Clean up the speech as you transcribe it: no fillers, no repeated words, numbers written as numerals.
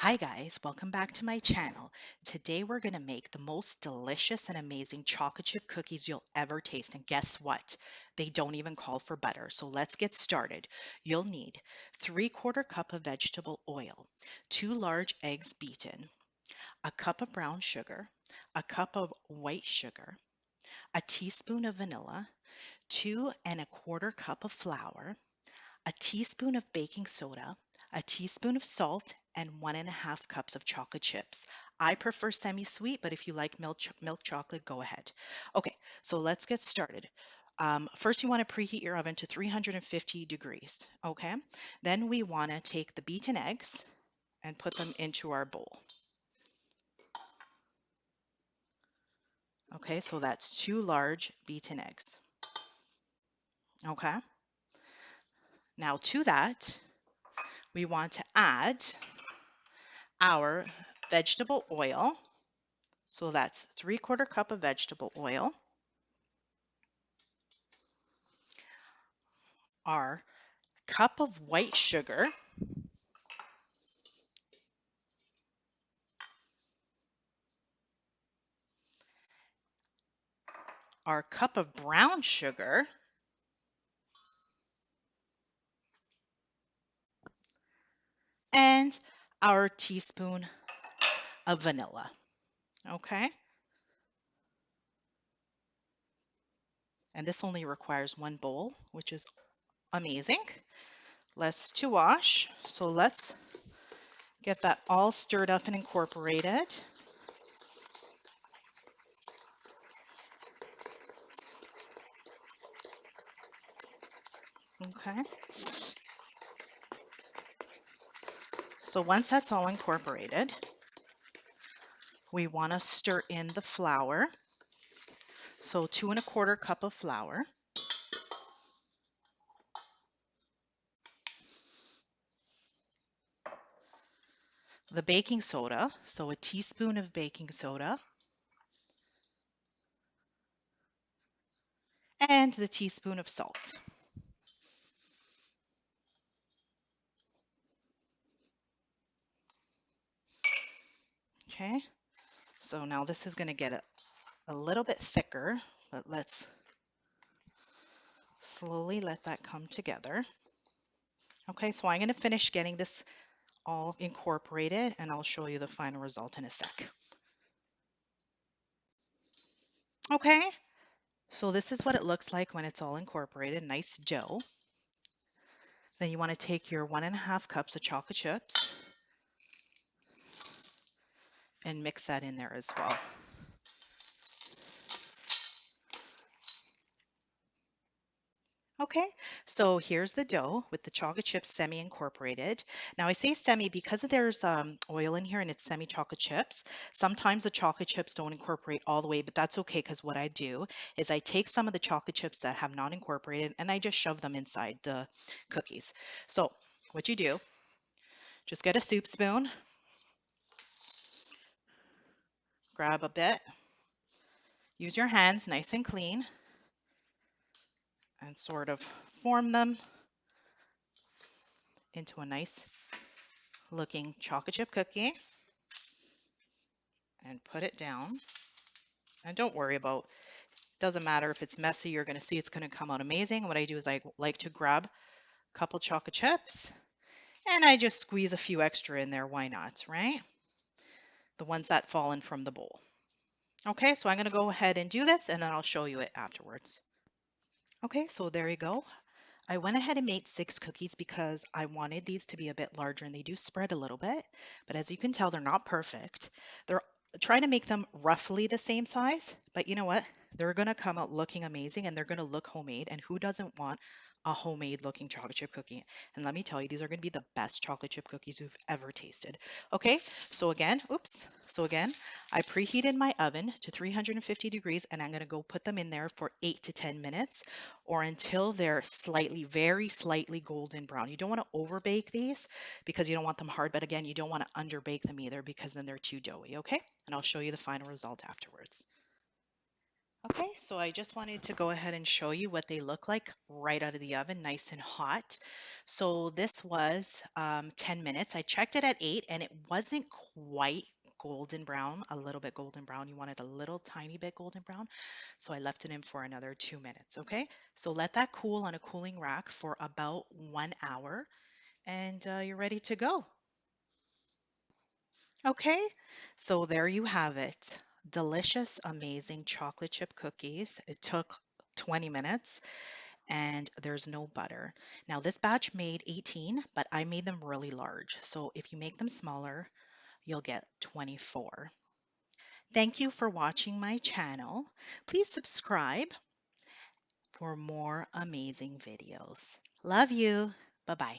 Hi guys, welcome back to my channel. Today we're going to make the most delicious and amazing chocolate chip cookies you'll ever taste. And guess what? They don't even call for butter. So let's get started. You'll need 3/4 cup of vegetable oil, 2 large eggs beaten, a cup of brown sugar, a cup of white sugar, a teaspoon of vanilla, 2 1/4 cup of flour, a teaspoon of baking soda, a teaspoon of salt, and 1 1/2 cups of chocolate chips. I prefer semi-sweet, but if you like milk chocolate, go ahead. Okay, so let's get started. First, you want to preheat your oven to 350 degrees. Okay, then we want to take the beaten eggs and put them into our bowl. Okay, so that's 2 large beaten eggs. Okay, now to that, we want to add our vegetable oil. So that's 3/4 cup of vegetable oil, our cup of white sugar, our cup of brown sugar, and our teaspoon of vanilla. Okay? And this only requires 1 bowl, which is amazing. Less to wash. So let's get that all stirred up and incorporated. Okay? So once that's all incorporated, we want to stir in the flour. So 2 1/4 cup of flour, the baking soda, so a teaspoon of baking soda, and the teaspoon of salt. Okay, so now this is going to get a little bit thicker, but let's slowly let that come together. Okay, so I'm going to finish getting this all incorporated and I'll show you the final result in a sec. Okay, so this is what it looks like when it's all incorporated, nice dough. Then you want to take your 1 1/2 cups of chocolate chips and mix that in there as well. Okay, so here's the dough with the chocolate chips semi-incorporated. Now I say semi because there's oil in here and it's semi-chocolate chips. Sometimes the chocolate chips don't incorporate all the way, but that's okay because what I do is I take some of the chocolate chips that have not incorporated and I just shove them inside the cookies. So what you do, just get a soup spoon, grab a bit, use your hands nice and clean, and sort of form them into a nice looking chocolate chip cookie and put it down. And don't worry about, doesn't matter if it's messy, you're going to see it's going to come out amazing. What I do is I like to grab a couple chocolate chips and I just squeeze a few extra in there. Why not, right? The ones that fall in from the bowl. Okay, so I'm going to go ahead and do this and then I'll show you it afterwards. Okay, so there you go. I went ahead and made 6 cookies because I wanted these to be a bit larger and they do spread a little bit, but as you can tell, they're not perfect. They're trying to make them roughly the same size, but you know what? They're going to come out looking amazing and they're going to look homemade. And who doesn't want a homemade looking chocolate chip cookie? And let me tell you, these are going to be the best chocolate chip cookies you've ever tasted. Okay, so again, I preheated my oven to 350 degrees and I'm going to go put them in there for 8 to 10 minutes or until they're slightly, very slightly golden brown. You don't want to over bake these because you don't want them hard, but again, you don't want to under bake them either because then they're too doughy, okay? And I'll show you the final result afterwards. Okay, so I just wanted to go ahead and show you what they look like right out of the oven, nice and hot. So this was 10 minutes. I checked it at 8 and it wasn't quite golden brown, a little bit golden brown. You wanted a little tiny bit golden brown. So I left it in for another 2 minutes. Okay, so let that cool on a cooling rack for about 1 hour and you're ready to go. Okay, so there you have it. Delicious, amazing chocolate chip cookies. It took 20 minutes and there's no butter. Now, this batch made 18, but I made them really large. So if you make them smaller, you'll get 24. Thank you for watching my channel. Please subscribe for more amazing videos. Love you. Bye bye.